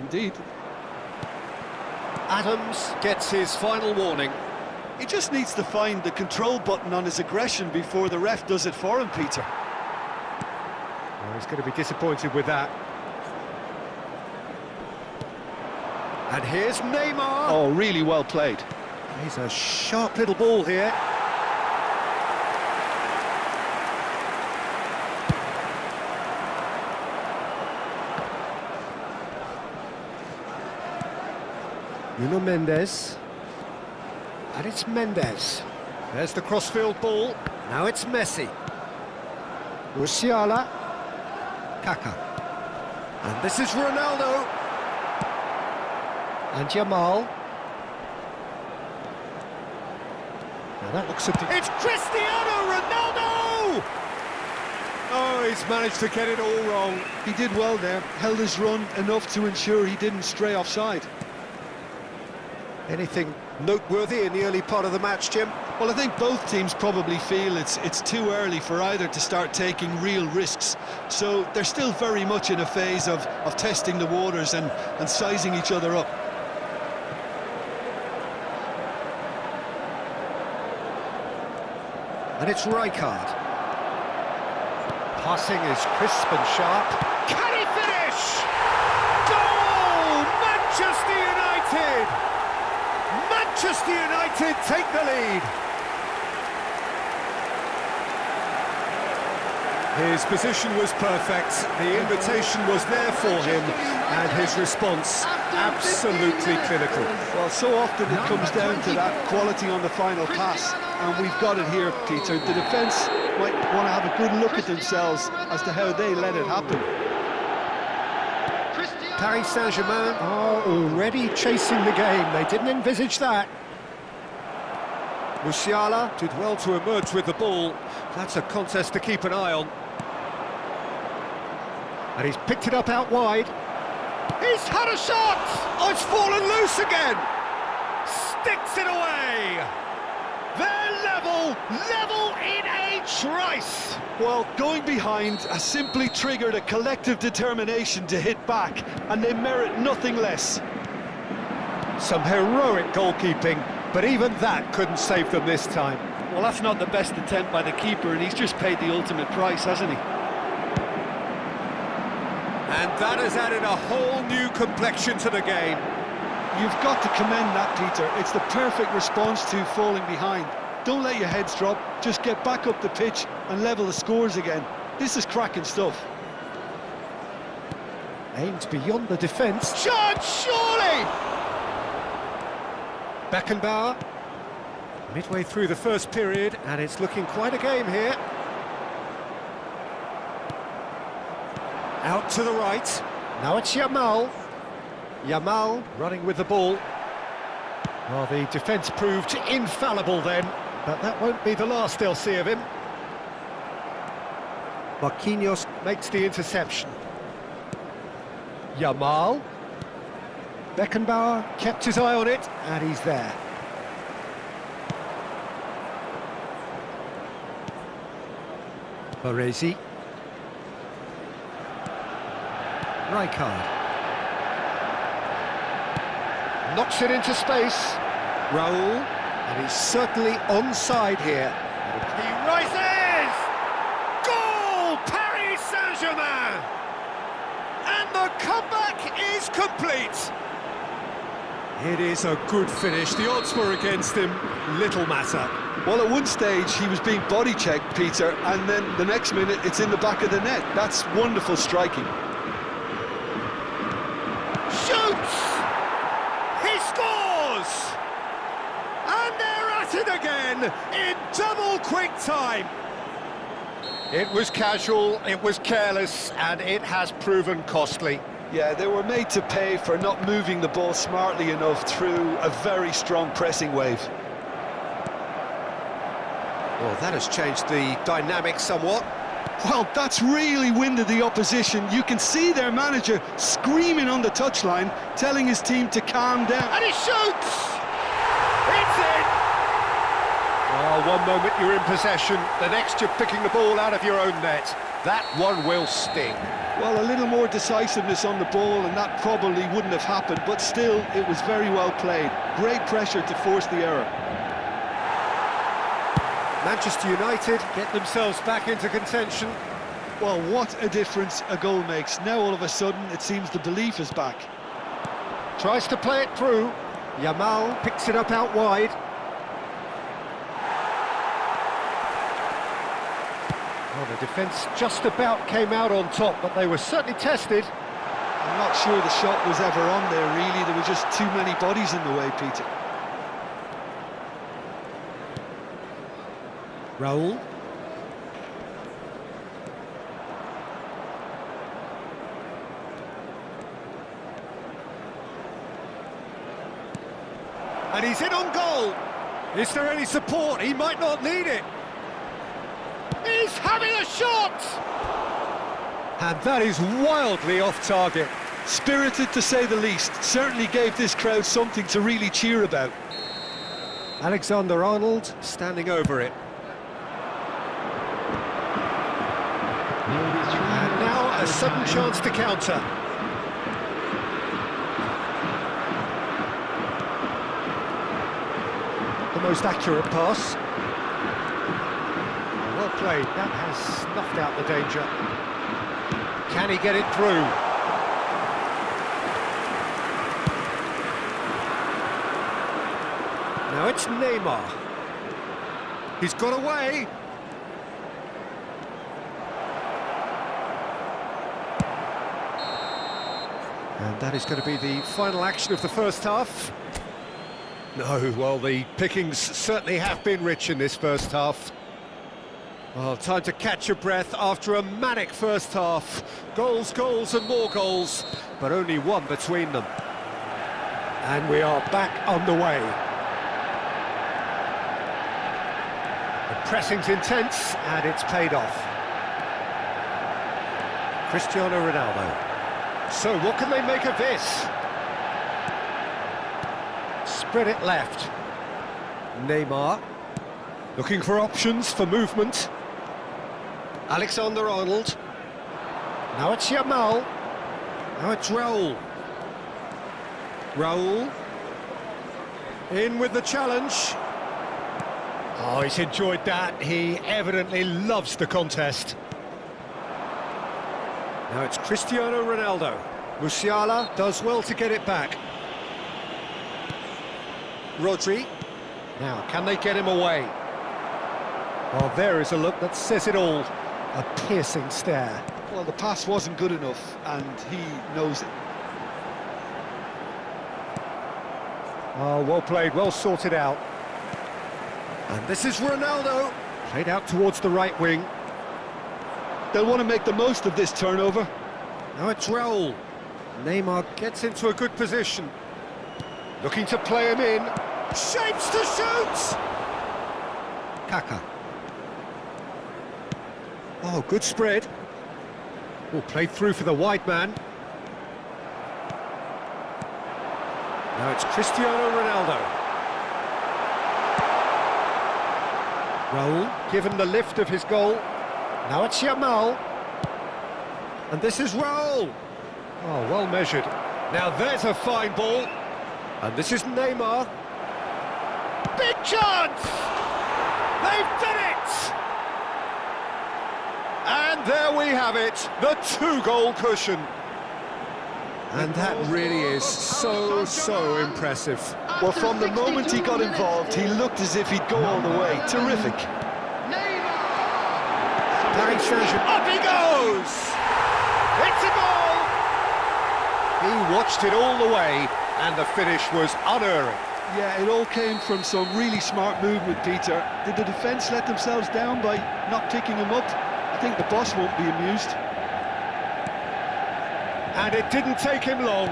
Indeed. Adams gets his final warning. He just needs to find the control button on his aggression before the ref does it for him, Peter. Well, he's going to be disappointed with that. And here's Neymar. Oh, really well played. He's a sharp little ball here. Nuno Mendes. And it's Mendes. There's the crossfield ball. Now it's Messi. Musiala. Kaká. And this is Ronaldo. And Yamal. Now that looks at it's Cristiano Ronaldo! Oh, he's managed to get it all wrong. He did well there, held his run enough to ensure he didn't stray offside. Anything noteworthy in the early part of the match, Jim? Well, I think both teams probably feel it's too early for either to start taking real risks. So they're still very much in a phase of testing the waters and sizing each other up. And it's Rijkaard. Passing is crisp and sharp. Can he finish? Goal! Manchester United! Manchester United take the lead. His position was perfect, the invitation was there for him, and his response absolutely clinical. Well, so often it comes down to that quality on the final pass, and we've got it here, Peter. The defence might want to have a good look at themselves as to how they let it happen. Paris Saint-Germain are already chasing the game. They didn't envisage that. Musiala did well to emerge with the ball. That's a contest to keep an eye on. And he's picked it up out wide. He's had a shot! Oh, it's fallen loose again! Sticks it away! They're level in a trice! Well, going behind has simply triggered a collective determination to hit back, and they merit nothing less. Some heroic goalkeeping, but even that couldn't save them this time. Well, that's not the best attempt by the keeper, and he's just paid the ultimate price, hasn't he? And that has added a whole new complexion to the game. You've got to commend that, Peter. It's the perfect response to falling behind. Don't let your heads drop, just get back up the pitch and level the scores again. This is cracking stuff. Aimed beyond the defence. Chance, surely! Beckenbauer. Midway through the first period, and it's looking quite a game here. Out to the right. Now it's Yamal. Yamal running with the ball. Well, the defence proved infallible then, but that won't be the last they'll see of him. Marquinhos makes the interception. Yamal. Beckenbauer kept his eye on it, and he's there. Baresi. Rijkaard. Knocks it into space. Raul. And he's certainly onside here. He rises! Goal! Paris Saint-Germain! And the comeback is complete. It is a good finish. The odds were against him. Little matter. Well, at one stage he was being body checked, Peter, and then the next minute it's in the back of the net. That's wonderful striking. Shoots! He scores! And they're at it again in double quick time. It was casual, it was careless, and it has proven costly. Yeah, they were made to pay for not moving the ball smartly enough through a very strong pressing wave. Well, that has changed the dynamic somewhat. Well, that's really winded the opposition. You can see their manager screaming on the touchline, telling his team to calm down. And he shoots! It's in! Oh, one moment you're in possession, the next you're picking the ball out of your own net. That one will sting. Well, a little more decisiveness on the ball and that probably wouldn't have happened, but still, it was very well played. Great pressure to force the error. Manchester United get themselves back into contention. Well, what a difference a goal makes. Now, all of a sudden, it seems the belief is back. Tries to play it through. Yamal picks it up out wide. Well, the defence just about came out on top, but they were certainly tested. I'm not sure the shot was ever on there, really. There were just too many bodies in the way, Peter. Raul. And he's in on goal. Is there any support? He might not need it. He's having a shot! And that is wildly off target. Spirited, to say the least. Certainly gave this crowd something to really cheer about. Alexander-Arnold standing over it. And now a sudden chance to counter. The most accurate pass. Well played, that has snuffed out the danger. Can he get it through? Now it's Neymar. He's got away. And that is going to be the final action of the first half. No, well, the pickings certainly have been rich in this first half. Well, time to catch your breath after a manic first half. Goals, goals and more goals, but only one between them. And we are back underway. The pressing's intense, and it's paid off. Cristiano Ronaldo. So what can they make of this? Spread it left. Neymar. Looking for options for movement. Alexander-Arnold. Now it's Yamal. Now it's Raul. Raul. In with the challenge. Oh, he's enjoyed that. He evidently loves the contest. Now it's Cristiano Ronaldo. Musiala does well to get it back. Rodri. Now, can they get him away? Oh, there is a look that says it all. A piercing stare. Well, the pass wasn't good enough, and he knows it. Oh, well played, well sorted out. And this is Ronaldo. Played out towards the right wing. They'll want to make the most of this turnover. Now it's Raul. Neymar gets into a good position. Looking to play him in. Shapes to shoot! Kaka. Oh, good spread. Oh, played through for the wide man. Now it's Cristiano Ronaldo. Raul, given the lift of his goal. Now it's Yamal. And this is Raul. Oh, well measured. Now there's a fine ball. And this is Neymar. Big chance! They've done it! And there we have it, the two-goal cushion. And that really is so impressive. Well, from the moment he got involved, he looked as if he'd go all the way. Terrific. Paris Saint-Germain. Up he goes! It's a goal! He watched it all the way, and the finish was unerring. Yeah, it all came from some really smart movement, Peter. Did the defence let themselves down by not picking him up? I think the boss won't be amused. And it didn't take him long.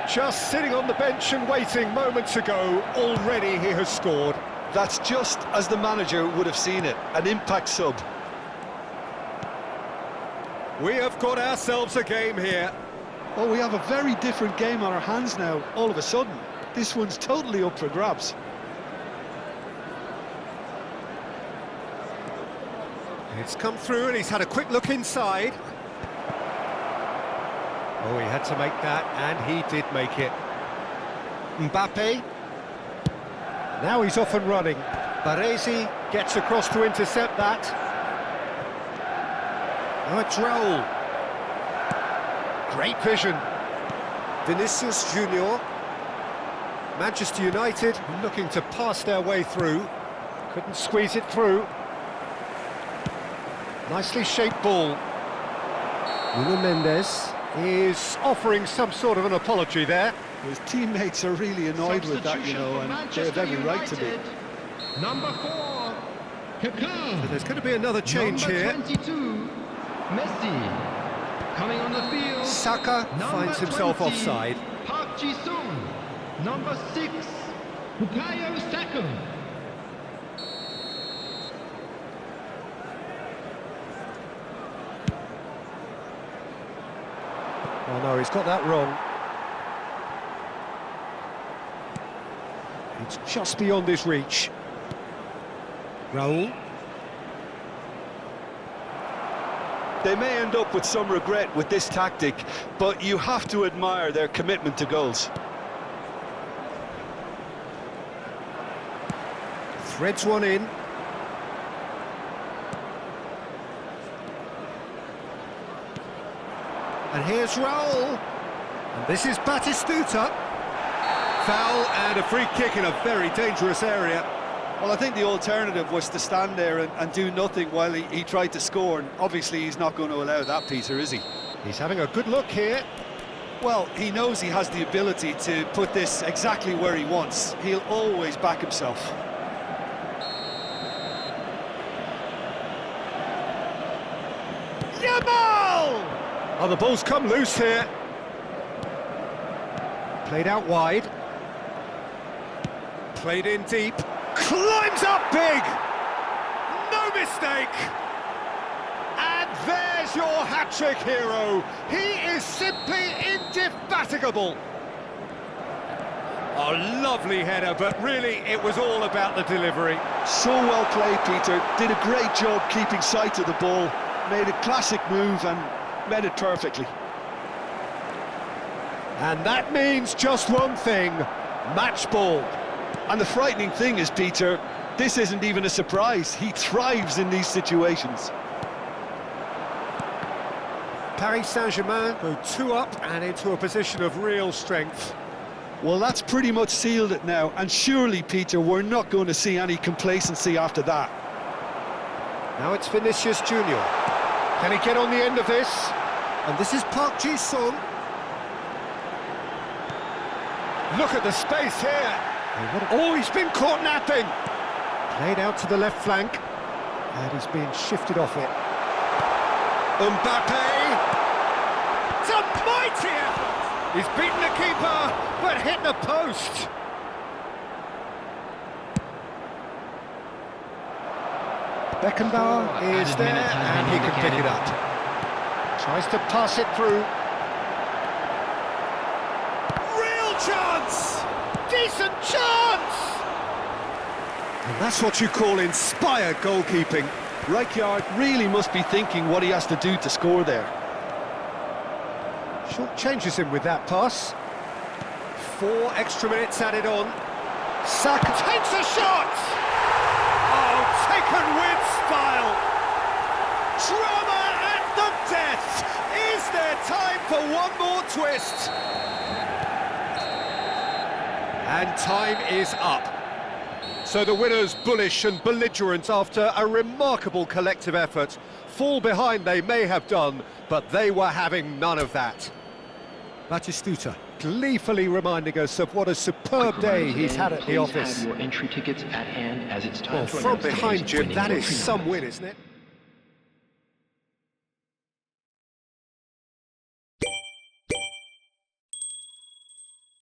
Just sitting on the bench and waiting moments ago, already he has scored. That's just as the manager would have seen it, an impact sub. We have got ourselves a game here. Oh, we have a very different game on our hands now, all of a sudden. This one's totally up for grabs. It's come through and he's had a quick look inside. Oh, he had to make that, and he did make it. Mbappe. Now he's off and running. Baresi gets across to intercept that. Now it's Raul. Great vision. Vinicius Junior. Manchester United looking to pass their way through. Couldn't squeeze it through. Nicely shaped ball. Nuno Mendes is offering some sort of an apology there. His teammates are really annoyed with that, you know, and they have every right to be. Number 4, Kaká. So there's going to be another change here. 22, Messi. Coming on the field. Saka finds himself 20, offside. Park Ji-sung. Number 6, Bukayo Saka. Oh no, he's got that wrong. It's just beyond his reach. Raul. They may end up with some regret with this tactic, but you have to admire their commitment to goals. Threads one in. And here's Raul. And this is Batistuta. Foul and a free kick in a very dangerous area. Well, I think the alternative was to stand there and do nothing while he tried to score, and obviously he's not going to allow that, Peter, is he? He's having a good look here. Well, he knows he has the ability to put this exactly where he wants. He'll always back himself. Yamal! Oh, the ball's come loose here. Played out wide. Played in deep. Climbs up big! No mistake! And there's your hat-trick hero. He is simply indefatigable. A lovely header, but really it was all about the delivery. So well played, Peter. Did a great job keeping sight of the ball. Made a classic move and met it perfectly. And that means just one thing, match ball. And the frightening thing is, Peter, this isn't even a surprise. He thrives in these situations. Paris Saint-Germain go 2 up and into a position of real strength. Well, that's pretty much sealed it now. And surely, Peter, we're not going to see any complacency after that. Now it's Vinicius Junior. Can he get on the end of this? And this is Park Ji-sung. Look at the space here. Oh, he's been caught napping. Played out to the left flank. And he's being shifted off it. Mbappe. It's a mighty effort. He's beaten the keeper, but hit the post. Beckenbauer is there, and he can pick it up. Tries to pass it through. Real chance! Decent chance! And that's what you call inspired goalkeeping. Rijkaard really must be thinking what he has to do to score there. Short changes him with that pass. 4 extra minutes added on. Saka takes a shot! Oh, taken with style! Drama at the death! Is there time for one more twist? And time is up. So the winners, bullish and belligerent after a remarkable collective effort. Fall behind they may have done, but they were having none of that. Batistuta gleefully reminding us of what a superb day he's had at the office. Have your entry tickets at hand, as it's time Well, from behind, Jim, that is some win, isn't it?